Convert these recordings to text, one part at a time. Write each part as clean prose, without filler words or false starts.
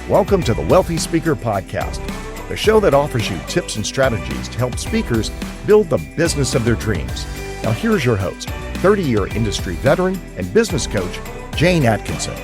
Welcome to the Wealthy Speaker Podcast, the show that offers you tips and strategies to help speakers build the business of their dreams. Now here's your host, 30-year industry veteran and business coach, Jane Atkinson.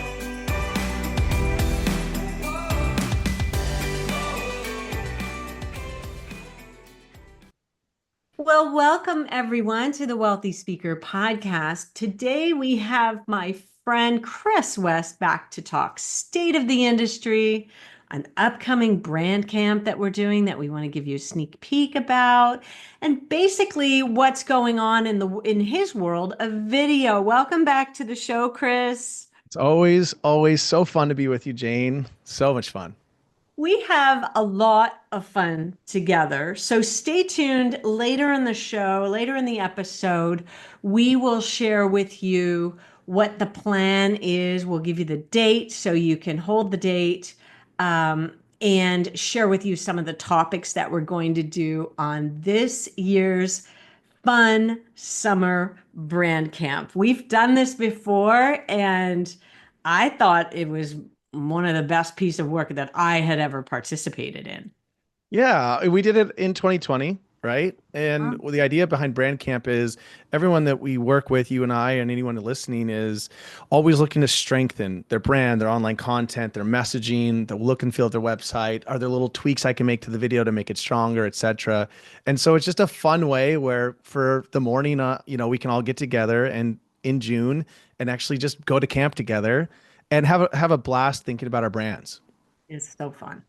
Well, welcome everyone to the Wealthy Speaker Podcast. Today we have my friend Chris West back to talk state of the industry, an upcoming brand camp that we're doing that we want to give you a sneak peek about, and basically what's going on in his world of video. Welcome back to the show, Chris. It's always so fun to be with you, Jane. So much fun. We have a lot of fun together. So stay tuned later in the show, later in the episode, we will share with you what the plan is. We'll give you the date so you can hold the date and share with you some of the topics that we're going to do on this year's fun summer brand camp. We've done this before, and I thought it was one of the best piece of work that I had ever participated in. Yeah, we did it in 2020, right? And the idea behind Brand Camp is everyone that we work with, you and I, and anyone listening, is always looking to strengthen their brand, their online content, their messaging, the look and feel of their website. Are there little tweaks I can make to the video to make it stronger, etc.? And so it's just a fun way where for the morning, we can all get together and in June and actually just go to camp together and have a blast thinking about our brands. It's so fun.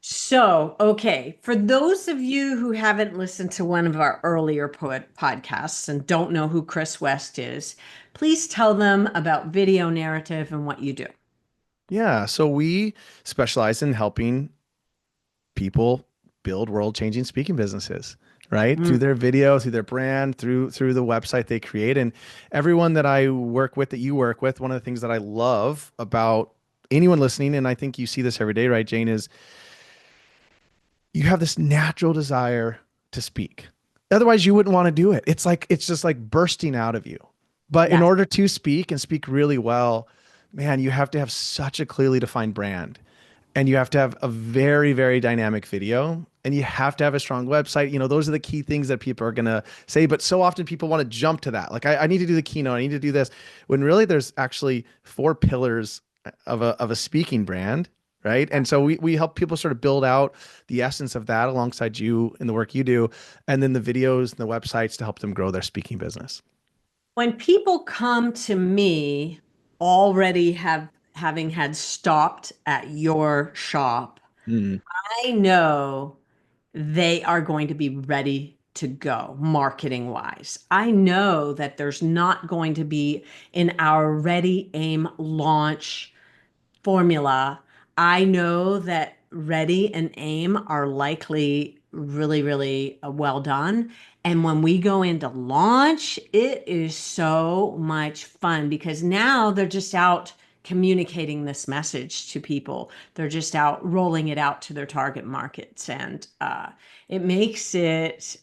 So, okay, for those of you who haven't listened to one of our earlier podcasts and don't know who Chris West is, please tell them about video narrative and what you do. Yeah, so we specialize in helping people build world-changing speaking businesses, right? Through their video, through their brand, through the website they create. And everyone that I work with, that you work with, one of the things that I love about anyone listening, and I think you see this every day, right, Jane, is you have this natural desire to speak. Otherwise, you wouldn't want to do it. It's just like bursting out of you. But in order to speak and speak really well, man, you have to have such a clearly defined brand. And you have to have a very, very dynamic video, and you have to have a strong website. Those are the key things that people are going to say. But so often people want to jump to that. Like, I need to do the keynote. I need to do this. When really there's actually 4 pillars of a speaking brand, right? And so we help people sort of build out the essence of that alongside you in the work you do. And then the videos and the websites to help them grow their speaking business. When people come to me already having had stopped at your shop, I know they are going to be ready to go marketing wise. I know that there's not going to be in our ready, aim, launch formula. I know that ready and aim are likely really, really well done. And when we go into launch, it is so much fun because now they're just out communicating this message to people. They're just out rolling it out to their target markets. And it makes it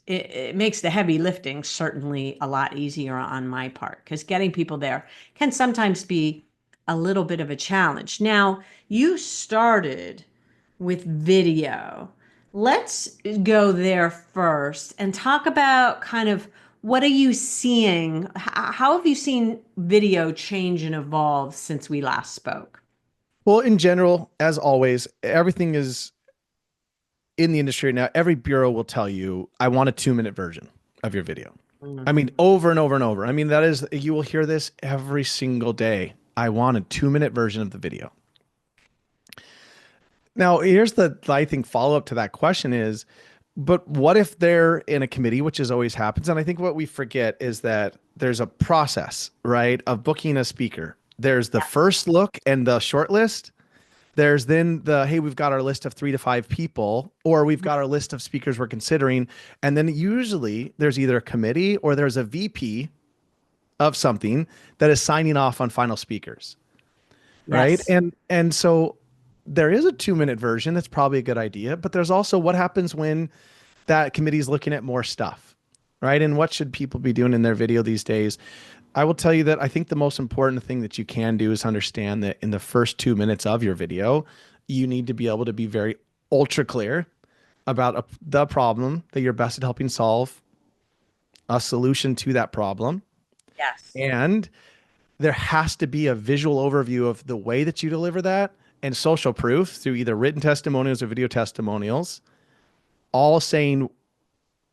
makes the heavy lifting certainly a lot easier on my part, because getting people there can sometimes be a little bit of a challenge. Now, you started with video. Let's go there first and talk about kind of what are you seeing? How have you seen video change and evolve since we last spoke? Well, in general, as always, everything is in the industry now. Every bureau will tell you, I want a 2-minute version of your video. I mean, over and over and over. I mean, you will hear this every single day. I want a 2-minute version of the video. Now, here's I think, follow-up to that question is, but what if they're in a committee, which is always happens? And I think what we forget is that there's a process, right, of booking a speaker. There's the first look and the short list. There's then hey, we've got our list of 3 to 5 people, or we've got our list of speakers we're considering. And then usually there's either a committee or there's a VP of something that is signing off on final speakers, right? And so there is a 2-minute version. That's probably a good idea, but there's also what happens when that committee is looking at more stuff, right? And what should people be doing in their video these days? I will tell you that I think the most important thing that you can do is understand that in the first 2 minutes of your video, you need to be able to be very ultra clear about the problem that you're best at helping solve, a solution to that problem. Yes. And there has to be a visual overview of the way that you deliver that and social proof through either written testimonials or video testimonials, all saying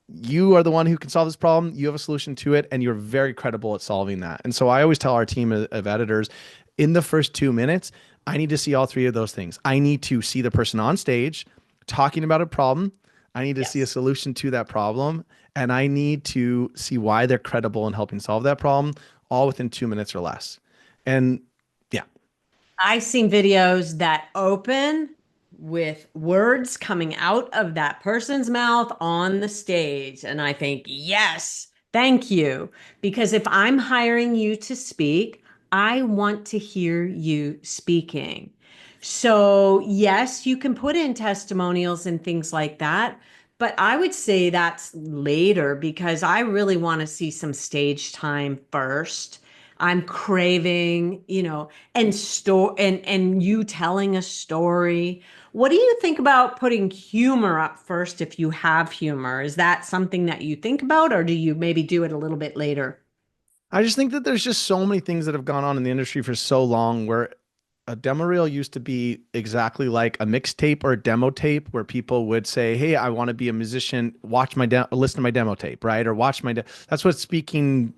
you are the one who can solve this problem. You have a solution to it, and you're very credible at solving that. And so I always tell our team of editors in the first 2 minutes, I need to see all three of those things. I need to see the person on stage talking about a problem. I need to see a solution to that problem. And I need to see why they're credible in helping solve that problem, all within 2 minutes or less. And yeah. I've seen videos that open with words coming out of that person's mouth on the stage. And I think, yes, thank you. Because if I'm hiring you to speak, I want to hear you speaking. So, yes, you can put in testimonials and things like that. But I would say that's later because I really want to see some stage time first. I'm craving, and you telling a story. What do you think about putting humor up first if you have humor? Is that something that you think about, or do you maybe do it a little bit later? I just think that there's just so many things that have gone on in the industry for so long where a demo reel used to be exactly like a mixtape or a demo tape where people would say, "Hey, I want to be a musician. Watch my listen to my demo tape, right?" Or watch my that's what speaking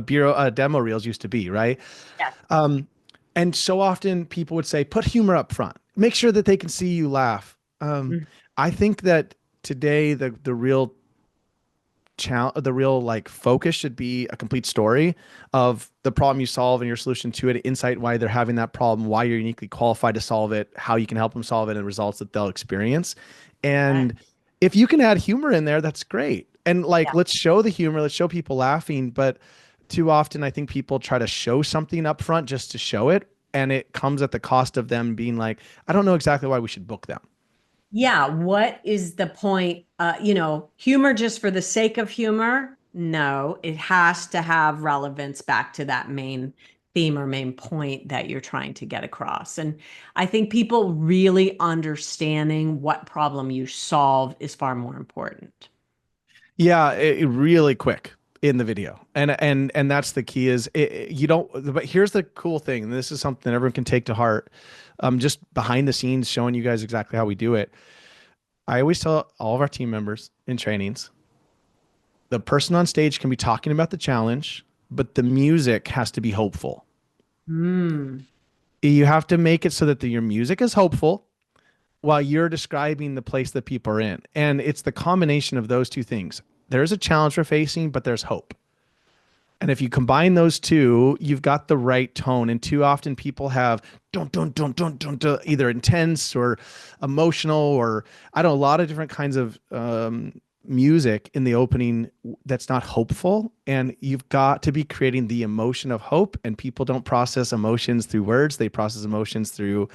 bureau demo reels used to be, right? Yes. And so often people would say, "Put humor up front. Make sure that they can see you laugh." Mhm. I think that today the real the real like focus should be a complete story of the problem you solve and your solution to it, insight why they're having that problem, why you're uniquely qualified to solve it, how you can help them solve it, and results that they'll experience. And if you can add humor in there, that's great. And like, Yeah. let's show the humor, let's show people laughing. But too often, I think people try to show something up front just to show it, and it comes at the cost of them being like, I don't know exactly why we should book them. Yeah, what is the point? Humor just for the sake of humor? No, it has to have relevance back to that main theme or main point that you're trying to get across. And I think people really understanding what problem you solve is far more important. Yeah, really quick in the video, and that's the key. Is you don't. But here's the cool thing. And this is something that everyone can take to heart. Just behind the scenes, showing you guys exactly how we do it. I always tell all of our team members in trainings, the person on stage can be talking about the challenge, but the music has to be hopeful. Mm. You have to make it so that your music is hopeful while you're describing the place that people are in. And it's the combination of those two things. There's a challenge we're facing, but there's hope. And if you combine those two, you've got the right tone. And too often people have don't, either intense or emotional, or I don't know, a lot of different kinds of music in the opening that's not hopeful. And you've got to be creating the emotion of hope. And people don't process emotions through words. They process emotions through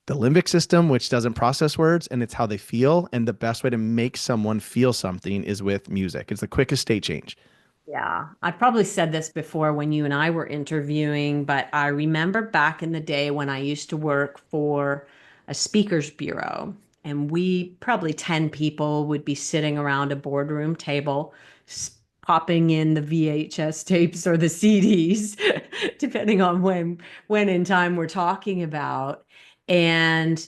the limbic system, which doesn't process words, and it's how they feel. And the best way to make someone feel something is with music. It's the quickest state change. Yeah, I probably said this before when you and I were interviewing, but I remember back in the day when I used to work for a speakers bureau, and we probably 10 people would be sitting around a boardroom table, popping in the VHS tapes or the CDs, depending on when in time we're talking about. And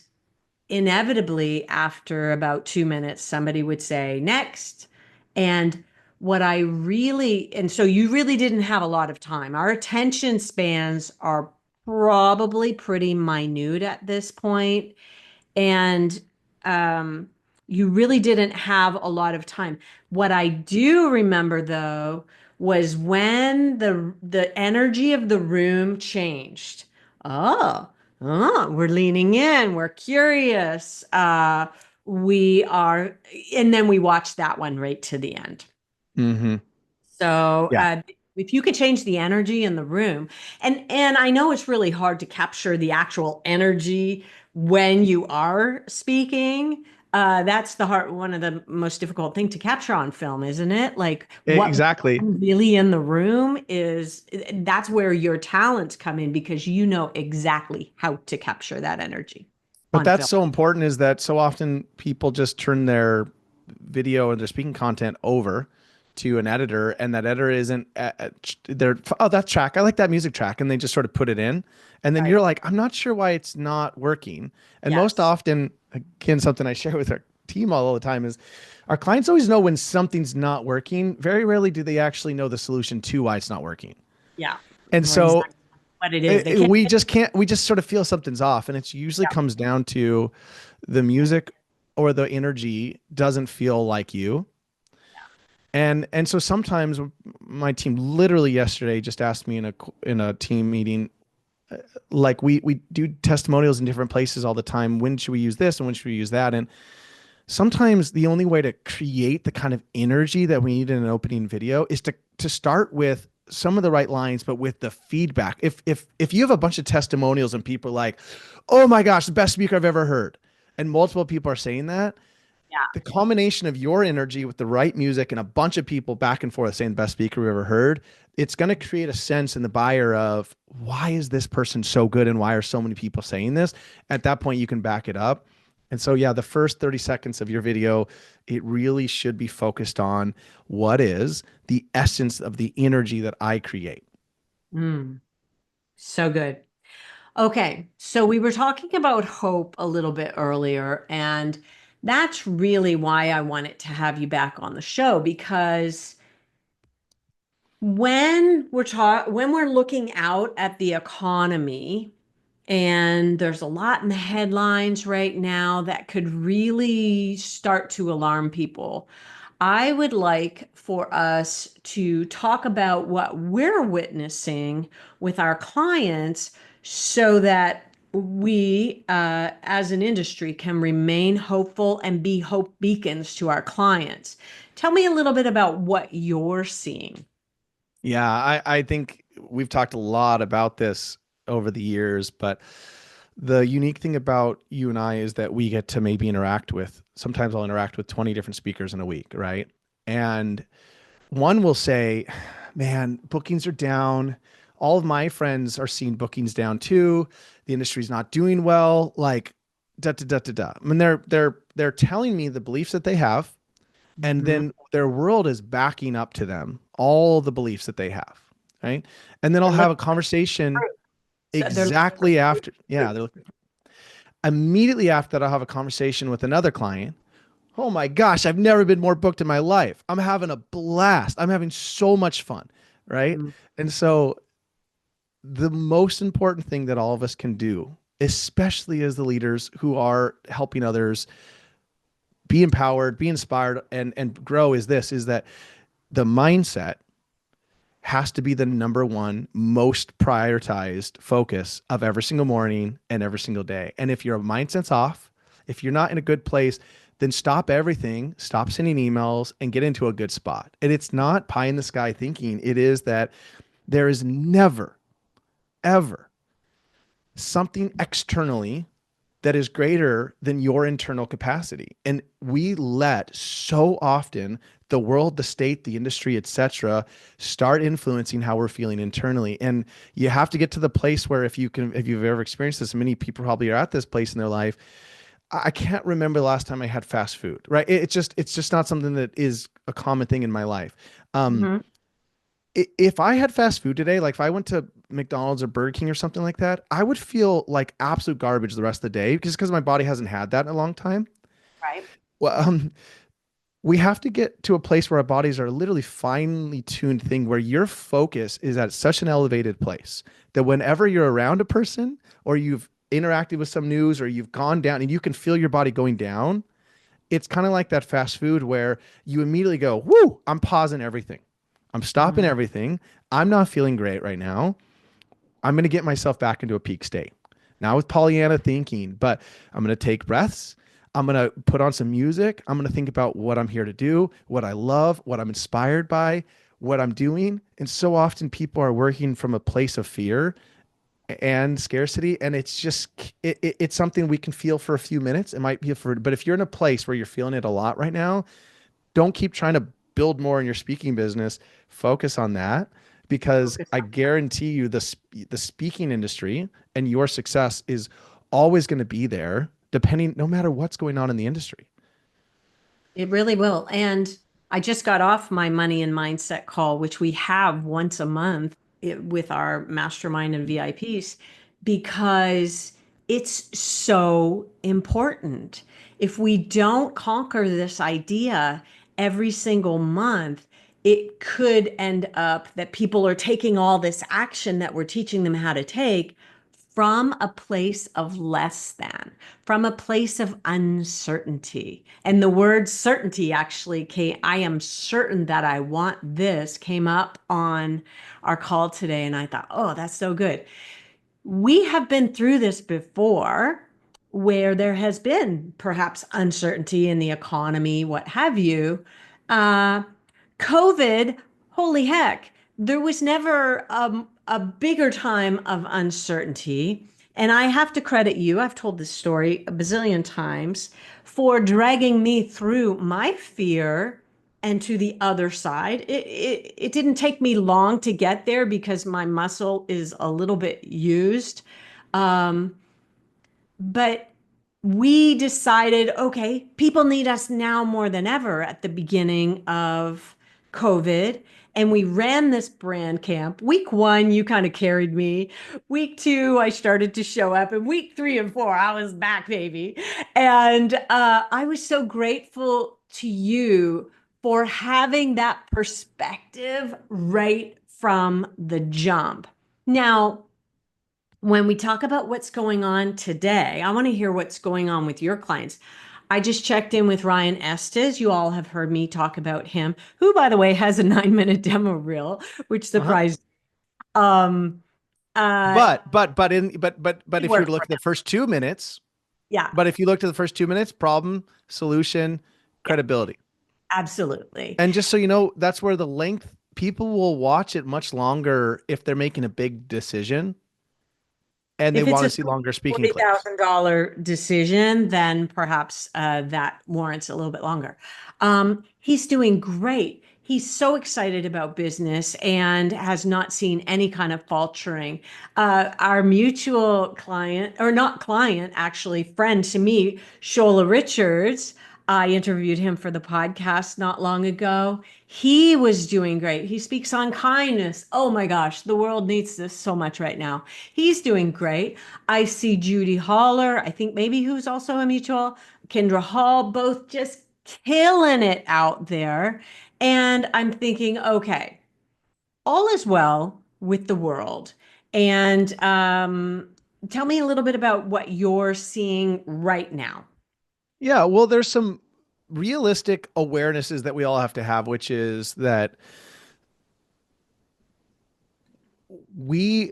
inevitably, after about 2 minutes, somebody would say, next. And and so you really didn't have a lot of time. Our attention spans are probably pretty minute at this point. And um, you really didn't have a lot of time. What I do remember though was when the energy of the room changed. Oh, we're leaning in, we're curious. We are, and then we watched that one right to the end. Mm-hmm. So Yeah. if you could change the energy in the room, and I know it's really hard to capture the actual energy when you are speaking. That's one of the most difficult thing to capture on film, isn't it? Like what Exactly. really in the room that's where your talents come in because you know exactly how to capture that energy. But on that's film. so important, is that so often people just turn their video or their speaking content over to an editor, and that editor isn't they're, oh, that track, I like that music track, and they just sort of put it in, and then Right. you're like, I'm not sure why it's not working. And most Yes. often, again, something I share with our team all the time is our clients always know when something's not working. Very rarely do they actually know the solution to why it's not working. Yeah. And Or so exactly what it is. They can't. we just can't, we just sort of feel something's off, and it's usually Yeah. comes down to the music or the energy doesn't feel like you. And so sometimes my team literally yesterday just asked me in a team meeting, like we do testimonials in different places all the time, when should we use this and when should we use that? And sometimes the only way to create the kind of energy that we need in an opening video is to start with some of the right lines, but with the feedback. If you have a bunch of testimonials and people are like, oh my gosh, the best speaker I've ever heard, and multiple people are saying that, Yeah. the combination of your energy with the right music and a bunch of people back and forth saying the best speaker we've ever heard, it's going to create a sense in the buyer of, why is this person so good and why are so many people saying this? At that point, you can back it up. And so, yeah, the first 30 seconds of your video, it really should be focused on what is the essence of the energy that I create. Mm, so good. Okay, so we were talking about hope a little bit earlier, and that's really why I wanted to have you back on the show, because when we're looking out at the economy, and there's a lot in the headlines right now that could really start to alarm people. I would like for us to talk about what we're witnessing with our clients so that we, as an industry, can remain hopeful and be hope beacons to our clients. Tell me a little bit about what you're seeing. Yeah, I think we've talked a lot about this over the years, but the unique thing about you and I is that we get to maybe interact with, sometimes I'll interact with 20 different speakers in a week, right? And one will say, man, bookings are down. All of my friends are seeing bookings down too. The industry's not doing well. Like, da da da da da. I mean, they're telling me the beliefs that they have, and Mhm. then their world is backing up to them all the beliefs that they have, right? And then I'll They're have looking a conversation so they're looking for exactly truth. after. Yeah, they're looking. Immediately after that, I'll have a conversation with another client. Oh my gosh, I've never been more booked in my life. I'm having a blast. I'm having so much fun, right? Mm, And so the most important thing that all of us can do, especially as the leaders who are helping others be empowered, be inspired, and grow, is that the mindset has to be the number one most prioritized focus of every single morning and every single day. And if your mindset's off, if you're not in a good place, then stop everything, stop sending emails, and get into a good spot. And it's not pie in the sky thinking. It is that there is never, ever something externally that is greater than your internal capacity. And we let so often the world, the state, the industry, etc., start influencing how we're feeling internally. And you have to get to the place where, if you've ever experienced this, many people probably are at this place in their life. I can't remember the last time I had fast food, right? It's just not something that is a common thing in my life. Um, mhm. if I had fast food today, like if I went to McDonald's or Burger King or something like that, I would feel like absolute garbage the rest of the day, because my body hasn't had that in a long time. Right. Well, we have to get to a place where our bodies are literally finely tuned thing, where your focus is at such an elevated place that whenever you're around a person, or you've interacted with some news, or you've gone down and you can feel your body going down, it's kind of like that fast food where you immediately go, whoo, I'm pausing everything. I'm stopping Mhm. everything. I'm not feeling great right now. I'm going to get myself back into a peak state. Not with Pollyanna thinking, but I'm going to take breaths. I'm going to put on some music. I'm going to think about what I'm here to do, what I love, what I'm inspired by, what I'm doing. And so often people are working from a place of fear and scarcity. And it's just, it's something we can feel for a few minutes. It might be but if you're in a place where you're feeling it a lot right now, don't keep trying to build more in your speaking business. Focus on that, because Focus I on guarantee you the speaking industry and your success is always going to be there, depending, no matter what's going on in the industry. It really will. And I just got off my money and mindset call, which we have once a month with our mastermind and VIPs, because it's so important. If we don't conquer this idea every single month, it could end up that people are taking all this action that we're teaching them how to take from a place of less than, from a place of uncertainty. And the word certainty actually came, I am certain that I want this, came up on our call today. And I thought, oh, that's so good. We have been through this before where there has been perhaps uncertainty in the economy, what have you. Uh, COVID, holy heck, there was never a bigger time of uncertainty. And I have to credit you, I've told this story a bazillion times, for dragging me through my fear and to the other side. It didn't take me long to get there because my muscle is a little bit used. Um, but we decided, okay, people need us now more than ever at the beginning of COVID. And we ran this brand camp. Week 1, you kind of carried me. Week 2, I started to show up. And week 3 and 4, I was back, baby. And I was so grateful to you for having that perspective right from the jump. Now, when we talk about what's going on today, I want to hear what's going on with your clients. I just checked in with Ryan Estes. You all have heard me talk about him, who, by the way, has a 9-minute demo reel, which surprised. Um, But if you look at the first 2 minutes, yeah, but if you look at the first 2 minutes, problem, solution, credibility. Absolutely. And just so you know, that's where the length, people will watch it much longer if they're making a big decision and they want to see longer speaking clips. $40,000 decision, then perhaps that warrants a little bit longer. He's doing great. He's so excited about business and has not seen any kind of faltering. Our mutual client, or not client, actually, friend to me, Shola Richards, I interviewed him for the podcast not long ago. He was doing great. He speaks on kindness. Oh my gosh, the world needs this so much right now. He's doing great. I see Judy Holler, I think maybe who's also a mutual, Kendra Hall, both just killing it out there. And I'm thinking, okay, all is well with the world. And tell me a little bit about what you're seeing right now. Yeah, well, there's some realistic awarenesses that we all have to have, which is that we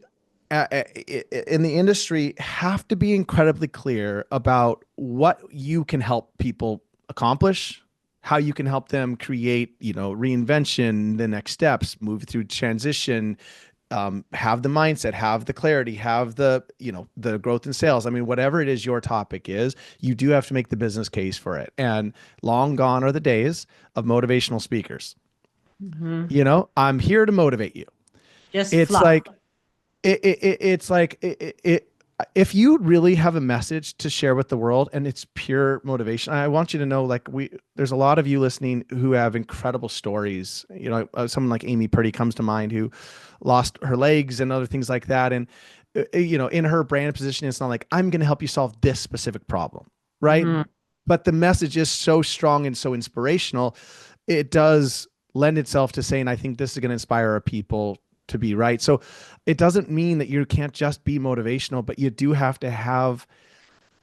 in the industry have to be incredibly clear about what you can help people accomplish, how you can help them create, reinvention, the next steps, move through transition, have the mindset, have the clarity, have the, the growth in sales. I mean, whatever it is your topic is, you do have to make the business case for it. And long gone are the days of motivational speakers. Mm-hmm. I'm here to motivate you. It's fluff. like, if you really have a message to share with the world and it's pure motivation, I want you to know, there's a lot of you listening who have incredible stories. Someone like Amy Purdy comes to mind, who lost her legs and other things like that. And, in her brand position, it's not like, I'm going to help you solve this specific problem. Right. Mm-hmm. But the message is so strong and so inspirational. It does lend itself to saying, I think this is going to inspire our people to be right. So it doesn't mean that you can't just be motivational, but you do have to have,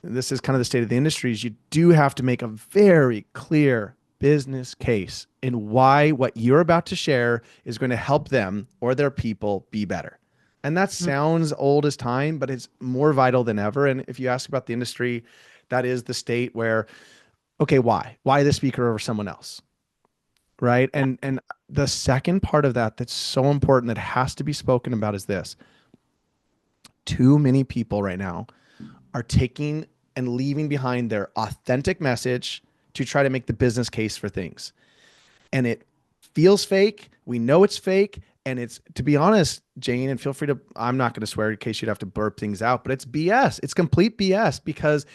this is kind of the state of the industry, is you do have to make a very clear business case in why what you're about to share is going to help them or their people be better. And that sounds old as time, but it's more vital than ever. And if you ask about the industry, that is the state where, okay, why this speaker over someone else? Right. And the second part of that's so important that has to be spoken about is this. Too many people right now are taking and leaving behind their authentic message to try to make the business case for things. And it feels fake. We know it's fake. And it's, to be honest, Jane, and feel free to, I'm not going to swear in case you'd have to burp things out, but it's BS. It's complete BS, because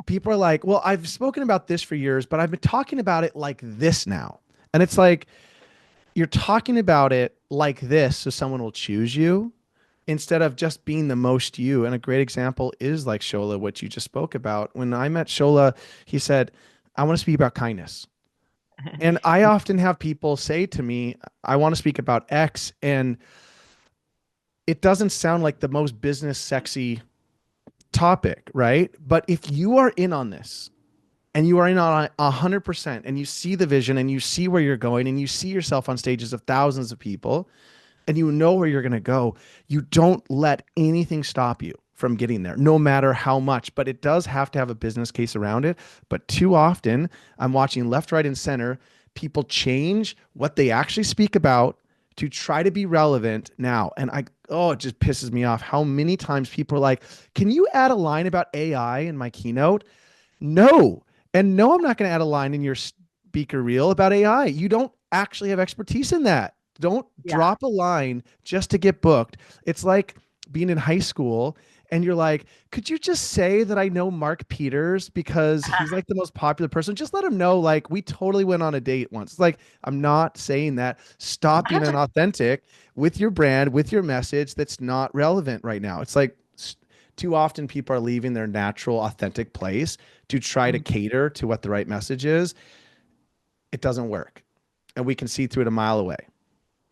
people are like, well, I've spoken about this for years, but I've been talking about it like this now. And it's like, you're talking about it like this so someone will choose you instead of just being the most you. And a great example is like Shola, what you just spoke about. When I met Shola, he said, I want to speak about kindness. And I often have people say to me, I want to speak about X. And it doesn't sound like the most business sexy topic, right? But if you are in on this and you are in on 100% and you see the vision and you see where you're going and you see yourself on stages of thousands of people and you know where you're going to go, you don't let anything stop you from getting there, no matter how much. But it does have to have a business case around it. But too often, I'm watching left, right, and center people change what they actually speak about to try to be relevant now. And it just pisses me off how many times people are like, can you add a line about AI in my keynote? No. And no, I'm not going to add a line in your speaker reel about AI. You don't actually have expertise in that. Don't Yeah. drop a line just to get booked. It's like being in high school and you're like, could you just say that I know Mark Peters because he's like the most popular person? Just let him know, like, we totally went on a date once. It's like, I'm not saying that. Stop being inauthentic with your brand, with your message that's not relevant right now. It's like, too often people are leaving their natural, authentic place to try to cater to what the right message is. It doesn't work. And we can see through it a mile away.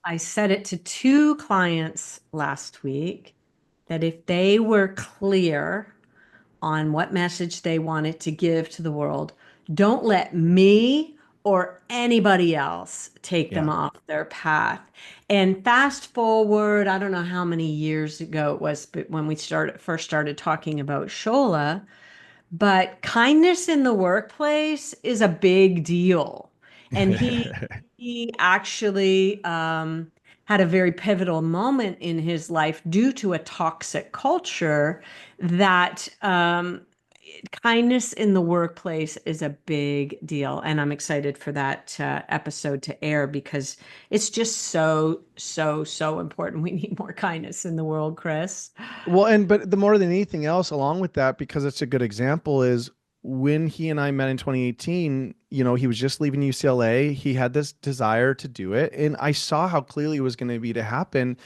I said it to two clients last week that if they were clear on what message they wanted to give to the world, don't let me or anybody else take them Yeah. off their path. And fast forward, I don't know how many years ago it was, but when we first started talking about Shola, but kindness in the workplace is a big deal. And he actually had a very pivotal moment in his life due to a toxic culture that kindness in the workplace is a big deal. And I'm excited for that episode to air because it's just so, so, so important. We need more kindness in the world, Chris. Well, but the more than anything else, along with that, because it's a good example, is when he and I met in 2018, he was just leaving UCLA. He had this desire to do it. And I saw how clearly it was going to be to happen.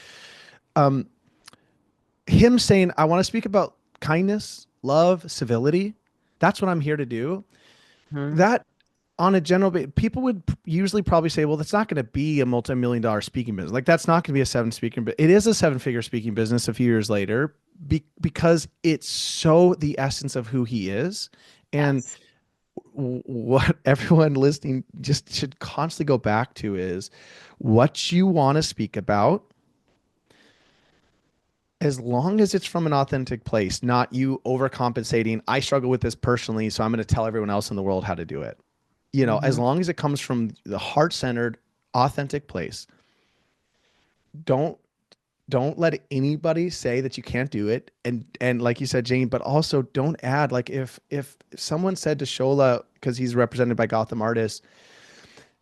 Him saying, I want to speak about kindness, love, civility. That's what I'm here to do. Mhm. That on a general basis, people would usually probably say, well, that's not going to be a multi-million-dollar speaking business. Like that's not going to be a but it is a seven-figure speaking business a few years later because it's so the essence of who he is. And Yes. what everyone listening just should constantly go back to is what you want to speak about, as long as it's from an authentic place, not you overcompensating. I struggle with this personally, so I'm going to tell everyone else in the world how to do it. As Mhm. long as it comes from the heart-centered, authentic place, don't don't let anybody say that you can't do it. And like you said, Jane, but also don't add, like, if someone said to Shola, because he's represented by Gotham Artists,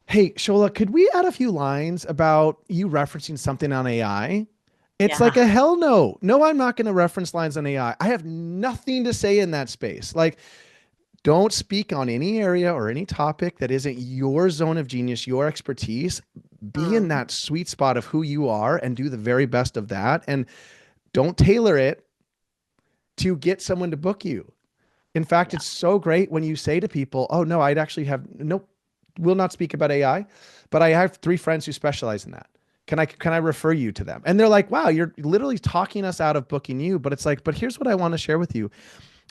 hey Shola, could we add a few lines about you referencing something on AI? It's like Yeah. a hell no. No, I'm not going to reference lines on AI. I have nothing to say in that space. Like, don't speak on any area or any topic that isn't your zone of genius, your expertise. Be in Mhm. that sweet spot of who you are and do the very best of that. And don't tailor it to get someone to book you. In fact, Yeah. it's so great when you say to people, oh, no, I'd actually have, nope, will not speak about AI, but I have three friends who specialize in that. Can I refer you to them? And they're like, wow, you're literally talking us out of booking you. But it's like, but here's what I want to share with you.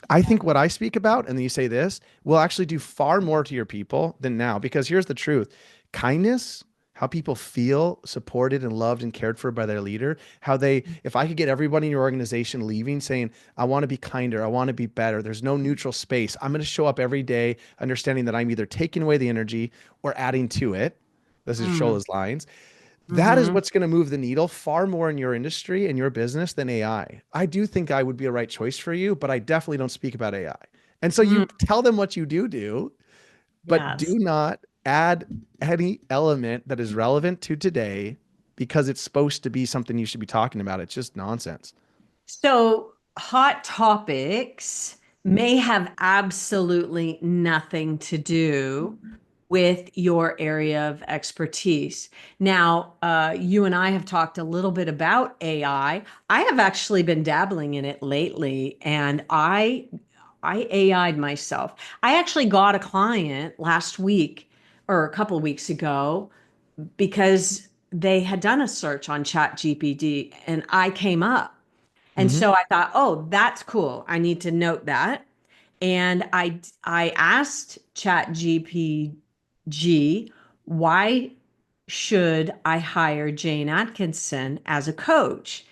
I think what I speak about, and then you say this, will actually do far more to your people than now. Because here's the truth: kindness, how people feel supported and loved and cared for by their leader, if I could get everybody in your organization leaving saying, I want to be kinder, I want to be better, there's no neutral space. I'm going to show up every day understanding that I'm either taking away the energy or adding to it. This is Mm. Shola's lines. That is Mhm. what's going to move the needle far more in your industry and your business than AI. I do think I would be a right choice for you, but I definitely don't speak about AI. And so you Mm. tell them what you do, but do Yes. not add any element that is relevant to today because it's supposed to be something you should be talking about. It's just nonsense. So, hot topics may have absolutely nothing to do with your area of expertise. Now, you and I have talked a little bit about AI. I have actually been dabbling in it lately, and I AI'd myself. I actually got a client last week or a couple of weeks ago because they had done a search on ChatGPT and I came up. And Hmm. so I thought, oh, that's cool. I need to note that. And I asked ChatGPT, why should I hire Jane Atkinson as a coach?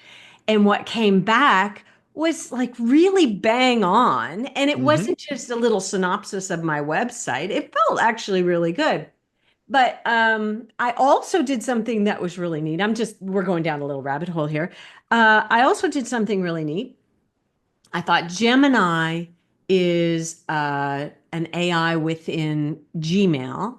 And what came back was like really bang on. And it Hmm. wasn't just a little synopsis of my website. It felt actually really good. But I also did something that was really neat. We're going down a little rabbit hole here. I also did something really neat. I thought Gemini is an AI within Gmail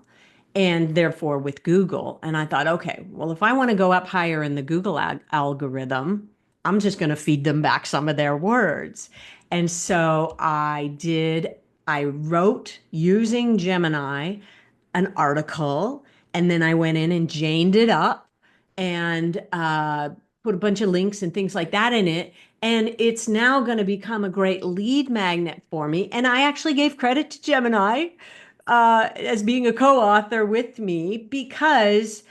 and therefore with Google. And I thought, okay, well, if I want to go up higher in the Google algorithm, I'm just going to feed them back some of their words. And so I wrote using Gemini an article, and then I went in and janed it up and put a bunch of links and things like that in it. And it's now going to become a great lead magnet for me. And I actually gave credit to Gemini as being a co-author with me because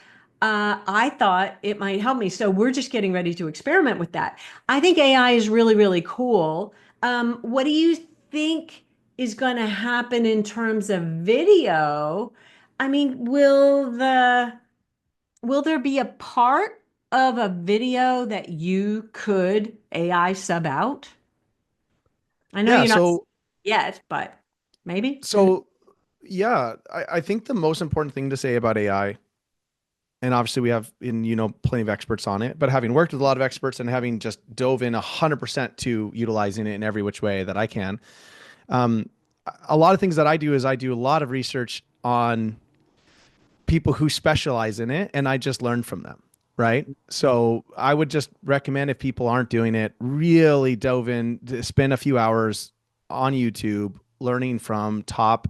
I thought it might help me. So we're just getting ready to experiment with that. I think AI is really, really cool. What do you think is going to happen in terms of video? I mean, will there be a part of a video that you could AI sub out? I know Yeah. you're not yet, but maybe. So yeah, I think the most important thing to say about AI, and obviously we have plenty of experts on it, but having worked with a lot of experts and having just dove in 100% to utilizing it in every which way that I can, um, a lot of things that I do is I do a lot of research on people who specialize in it, and I just learn from them. Right. So I would just recommend, if people aren't doing it, really dove in to spend a few hours on YouTube learning from top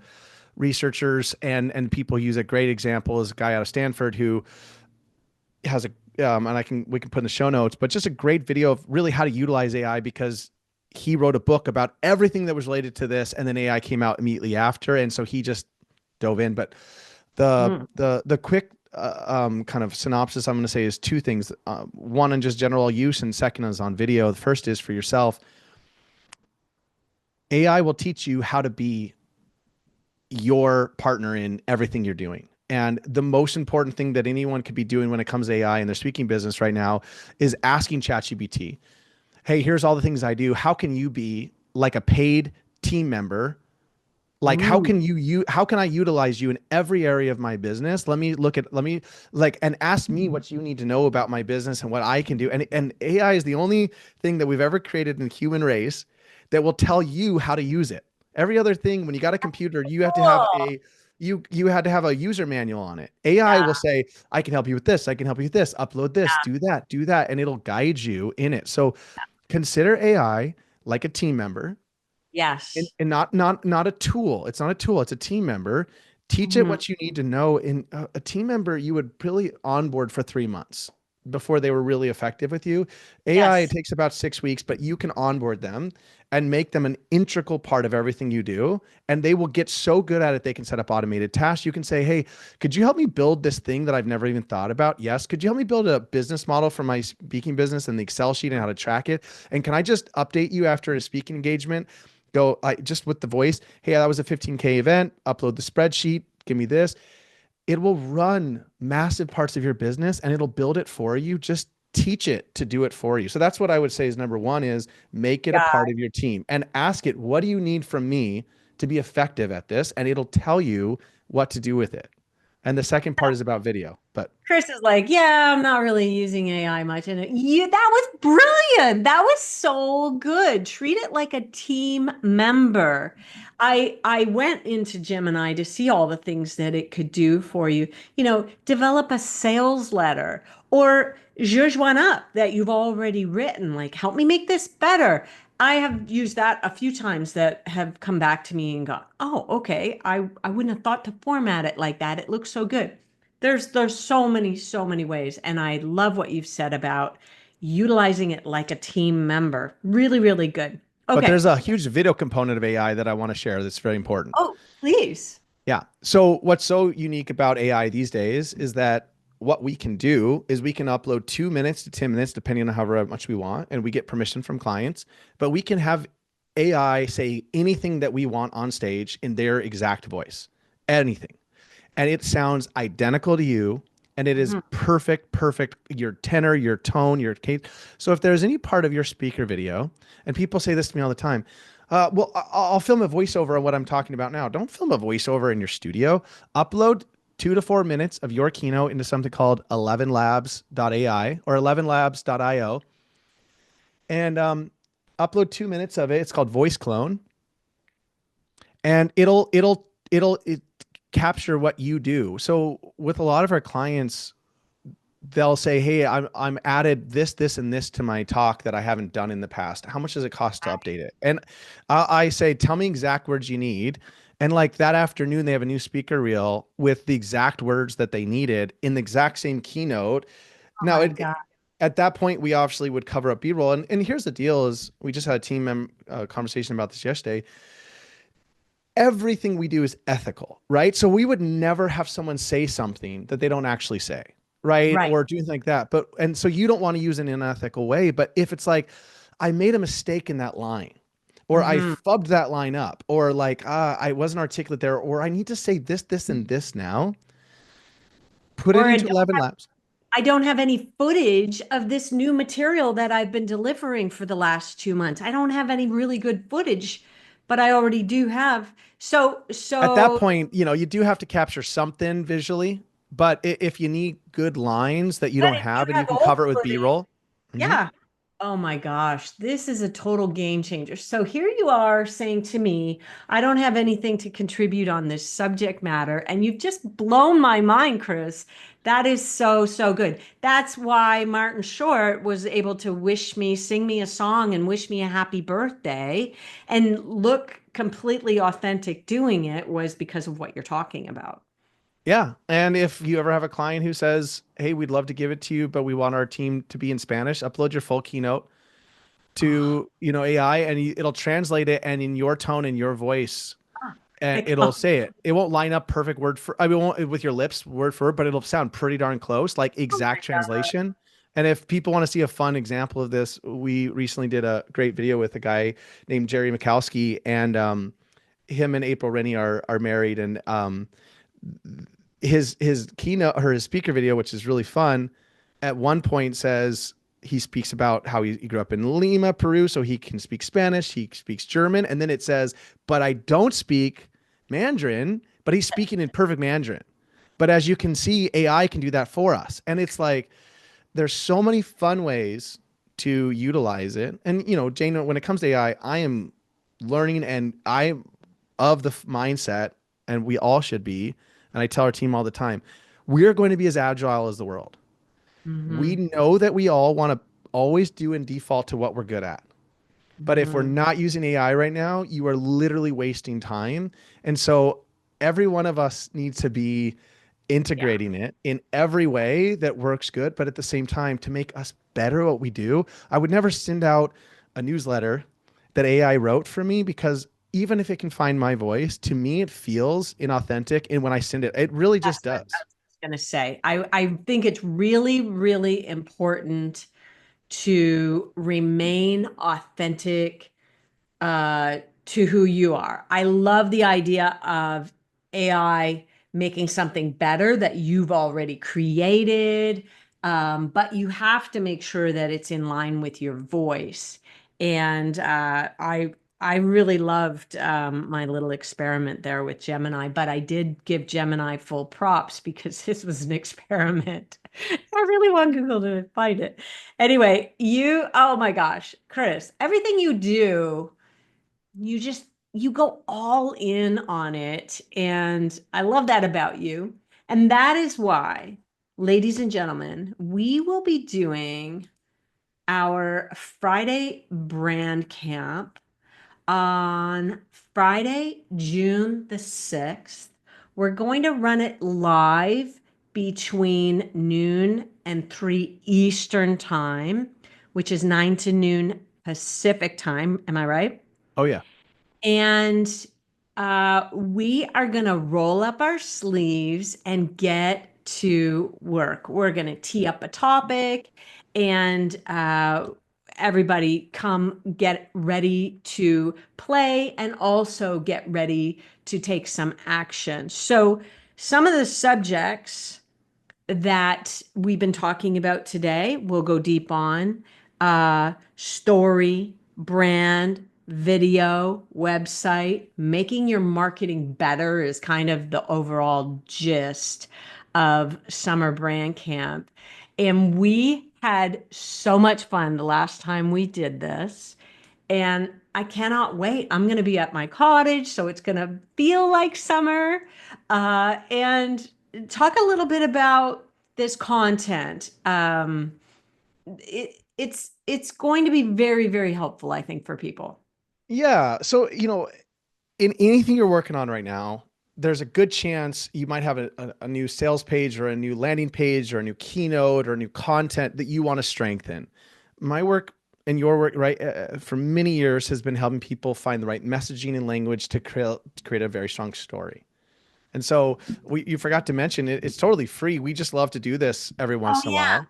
researchers, and people use a great example is a guy out of Stanford who has and we can put in the show notes, but just a great video of really how to utilize AI, because he wrote a book about everything that was related to this, and then AI came out immediately after, and so he just dove in. But Mhm. the quick kind of synopsis I'm going to say is two things. One on just general use, and second is on video. The first is for yourself. AI will teach you how to be your partner in everything you're doing. And the most important thing that anyone could be doing when it comes to AI in their speaking business right now is asking ChatGPT, hey, here's all the things I do. How can you be like a paid team member? Like, Mm. how can I utilize you in every area of my business? Let me like, and ask me what you need to know about my business and what I can do. And AI is the only thing that we've ever created in the human race that will tell you how to use it. Every other thing, when you got a computer, you have to have Cool. you had to have a user manual on it. AI will Yeah. say, I can help you with this, I can help you with this, upload this, do that, and it'll guide you in it. So consider AI like a team member, Yes. and not a tool. It's not a tool. It's a team member. Teach it Mhm. what you need to know. In a team member, you would really onboard for 3 months before they were really effective with you. AI, it Yes. takes about 6 weeks, but you can onboard them and make them an integral part of everything you do. And they will get so good at it, they can set up automated tasks. You can say, hey, could you help me build this thing that I've never even thought about? Yes. Could you help me build a business model for my speaking business and the Excel sheet and how to track it? And can I just update you after a speaking engagement? Go, I just with the voice, hey, that was a 15K event, upload the spreadsheet, give me this. It will run massive parts of your business and it'll build it for you. Just teach it to do it for you. So that's what I would say is number one, is make it a Yeah. part of your team and ask it, what do you need from me to be effective at this? And it'll tell you what to do with it. And the second part is about video, but Chris is like, yeah, I'm not really using AI much in it. That was brilliant. That was so good. Treat it like a team member. I went into Gemini to see all the things that it could do for you. Develop a sales letter or zhuzh one up that you've already written. Like, help me make this better. I have used that a few times that have come back to me and gone, oh, okay. I wouldn't have thought to format it like that. It looks so good. There's so many ways. And I love what you've said about utilizing it like a team member. Really, really good. But Okay. there's a huge video component of AI that I want to share that's very important. Oh, please. Yeah. So what's so unique about AI these days is that what we can do is we can upload 2 minutes to 10 minutes, depending on however much we want, and we get permission from clients, but we can have AI say anything that we want on stage in their exact voice, anything. And it sounds identical to you. And it is Mhm. perfect, your tenor, your tone, your cadence. So if there's any part of your speaker video, and people say this to me all the time, well, I'll film a voiceover on what I'm talking about now. Don't film a voiceover in your studio. Upload 2 to 4 minutes of your keynote into something called 11labs.ai or 11labs.io and upload 2 minutes of it. It's called Voice Clone, and it'll capture what you do. So with a lot of our clients, they'll say, "Hey, I'm added this, and this to my talk that I haven't done in the past. How much does it cost to update it?" And I say, "Tell me exact words you need." And like that afternoon, they have a new speaker reel with the exact words that they needed in the exact same keynote. Oh Now, my God. at that point, we obviously would cover up B-roll. And here's the deal: is we just had a conversation about this yesterday. Everything we do is ethical, right? So we would never have someone say something that they don't actually say, right? Right. Or do things like that. But, and so you don't want to use it in an unethical way. But if it's like, I made a mistake in that line, or I Hmm. fubbed that line up, or like, I wasn't articulate there, or I need to say this, and this now, put it Or into 11 Labs. I don't have any footage of this new material that I've been delivering for the last 2 months. I don't have any really good footage, but I already do have. So, At that so point, you do have to capture something visually, but if you need good lines that you but don't if you have and you have can old cover it with footage, B-roll. Mhm. yeah. Oh my gosh, this is a total game changer. So here you are saying to me, I don't have anything to contribute on this subject matter. And you've just blown my mind, Chris. That is so, so good. That's why Martin Short was able to wish me, sing me a song and wish me a happy birthday and look completely authentic doing it was because of what you're talking about. Yeah. And if you ever have a client who says, "Hey, we'd love to give it to you, but we want our team to be in Spanish," upload your full keynote Oh, to, AI, and it'll translate it, and in your tone and your voice, and like, it'll oh, say it. It won't line up perfect word for, I mean, it won't with your lips word for word, but it'll sound pretty darn close, like oh my exact God. translation. And if people want to see a fun example of this, we recently did a great video with a guy named Jerry Mikowski, and him and April Rennie are married, and his keynote or his speaker video, which is really fun, at one point says he speaks about how he grew up in Lima, Peru, so he can speak Spanish, he speaks German, and then it says, "But I don't speak Mandarin," but he's speaking in perfect Mandarin. But as you can see, AI can do that for us, and it's like there's so many fun ways to utilize it. And Jane, when it comes to AI, I am learning, and I'm of the mindset, and we all should be. And I tell our team all the time, we are going to be as agile as the world. We Hmm. know that we all want to always do and default to what we're good at. But if we're Hmm. not using AI right now, you are literally wasting time. And so every one of us needs to be Yeah. integrating it in every way that works good. But at the same time, to make us better at what we do, I would never send out a newsletter that AI wrote for me, because even if it can find my voice, to me, it feels inauthentic. And when I send it, it really just That's what I does. was going to say. I think it's really, really important to remain authentic to who you are. I love the idea of AI making something better that you've already created, but you have to make sure that it's in line with your voice. And I really loved my little experiment there with Gemini, but I did give Gemini full props because this was an experiment. I really want Google to find it. Anyway, oh my gosh, Chris, everything you do you just you go all in on it and I love that about you. And that is why, ladies and gentlemen, we will be doing our Friday brand camp on Friday, June the 6th. We're going to run it live between noon and 3 Eastern time, which is 9 to noon Pacific time. Am I right? Oh yeah. And we are going to roll up our sleeves and get to work. We're going to tee up a topic and everybody come get ready to play and also get ready to take some action. So, some of the subjects that we've been talking about today, we'll go deep on story, brand, video, website. Making your marketing better is kind of the overall gist of Summer Brand Camp. And we had so much fun the last time we did this. And I cannot wait. I'm going to be at my cottage, so it's going to feel like summer. And talk a little bit about this content. It's going to be very, very helpful, I think, for people. Yeah. So, in anything you're working on right now, there's a good chance you might have a new sales page or a new landing page or a new keynote or new content that you want to strengthen. My work and your work, right, for many years has been helping people find the right messaging and language to create a very strong story. And so you forgot to mention it's totally free. We just love to do this every Oh, once in a yeah. while, right?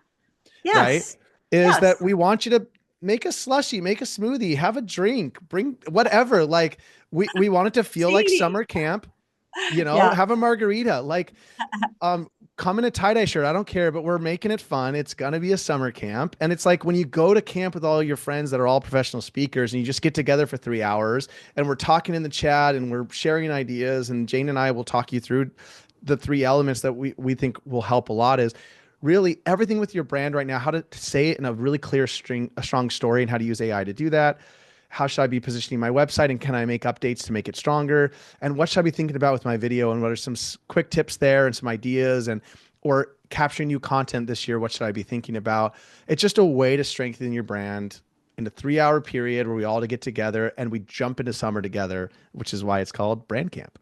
Yes. Is that Yes. we want you to make a slushy, make a smoothie, have a drink, bring whatever. Like we want it to feel like Sadie. summer camp, Yeah. have a margarita, like, come in a tie-dye shirt. I don't care, but we're making it fun. It's going to be a summer camp. And it's like when you go to camp with all your friends that are all professional speakers and you just get together for 3 hours and we're talking in the chat and we're sharing ideas. And Jane and I will talk you through the three elements that we think will help a lot is really everything with your brand right now, how to say it in a really clear a strong story and how to use AI to do that. How should I be positioning my website and can I make updates to make it stronger? And what should I be thinking about with my video? And what are some quick tips there and some ideas or capturing new content this year? What should I be thinking about? It's just a way to strengthen your brand in a 3 hour period where we all get together and we jump into summer together, which is why it's called Brand Camp.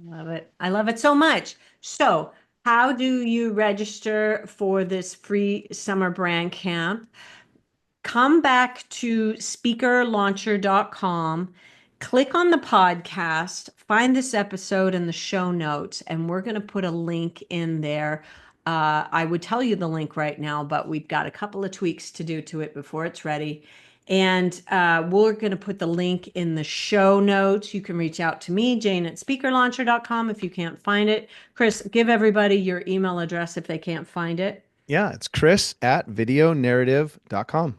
Love it. I love it so much. So, how do you register for this free summer brand camp? Come back to speakerlauncher.com, click on the podcast, find this episode in the show notes, and we're going to put a link in there. I would tell you the link right now, but we've got a couple of tweaks to do to it before it's ready. And we're going to put the link in the show notes. You can reach out to me, Jane at speakerlauncher.com, if you can't find it. Chris, give everybody your email address if they can't find it. Yeah, it's Chris at videonarrative.com.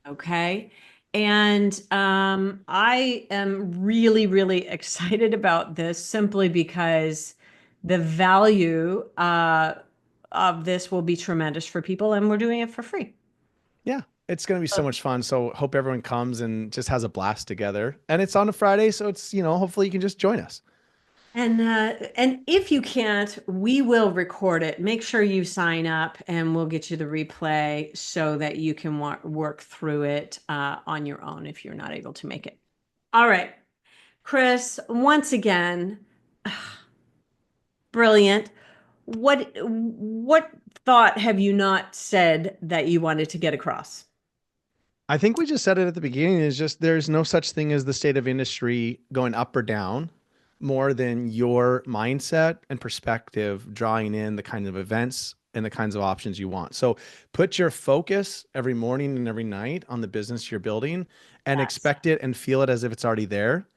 Okay. And I am really, really excited about this simply because the value of this will be tremendous for people, and we're doing it for free. Yeah, it's going to be so much fun. So hope everyone comes and just has a blast together. And it's on a Friday, so it's, hopefully you can just join us. And if you can't, we will record it. Make sure you sign up, and we'll get you the replay so that you can work through it on your own if you're not able to make it. All right, Chris. Once again, brilliant. What thought have you not said that you wanted to get across? I think we just said it at the beginning is just there's no such thing as the state of industry going up or down more than your mindset and perspective drawing in the kind of events and the kinds of options you want. So put your focus every morning and every night on the business you're building and Yes. expect it and feel it as if it's already there.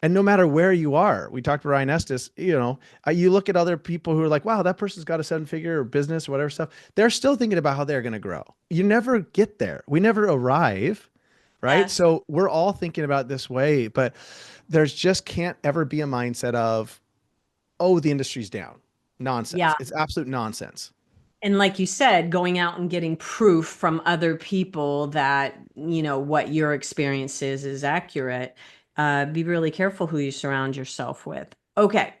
And no matter where you are, we talked to Ryan Estes, you look at other people who are like, wow, that person's got a 7-figure or business or whatever stuff. They're still thinking about how they're going to grow. You never get there. We never arrive, right? Yes. So we're all thinking about it this way, but there's just can't ever be a mindset of, oh, the industry's down. Nonsense. Yeah. It's absolute nonsense. And like you said, going out and getting proof from other people that, what your experience is accurate. Be really careful who you surround yourself with. Okay.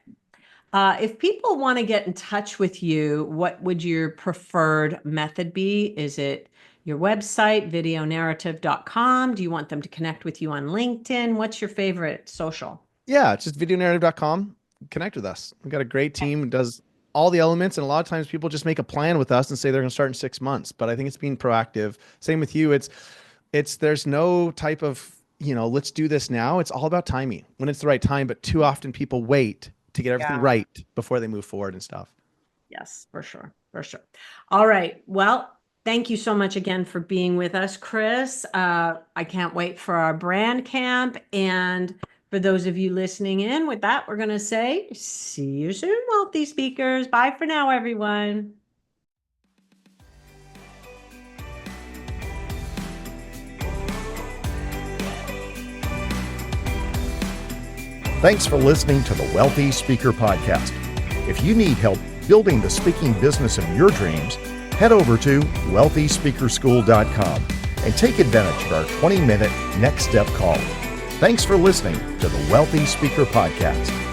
If people want to get in touch with you, what would your preferred method be? Is it your website, videonarrative.com? Do you want them to connect with you on LinkedIn? What's your favorite social? Yeah, it's just videonarrative.com. Connect with us. We've got a great team who does all the elements. And a lot of times people just make a plan with us and say they're going to start in 6 months. But I think it's being proactive. Same with you. There's no type of, let's do this now. It's all about timing when it's the right time. But too often people wait to get everything right before they move forward and stuff. Yes, for sure. For sure. All right. Well, thank you so much again for being with us, Chris. I can't wait for our brand camp. And for those of you listening in, with that, we're going to say, see you soon, wealthy speakers. Bye for now, everyone. Thanks for listening to the Wealthy Speaker Podcast. If you need help building the speaking business of your dreams, head over to wealthyspeakerschool.com and take advantage of our 20-minute next step call. Thanks for listening to the Wealthy Speaker Podcast.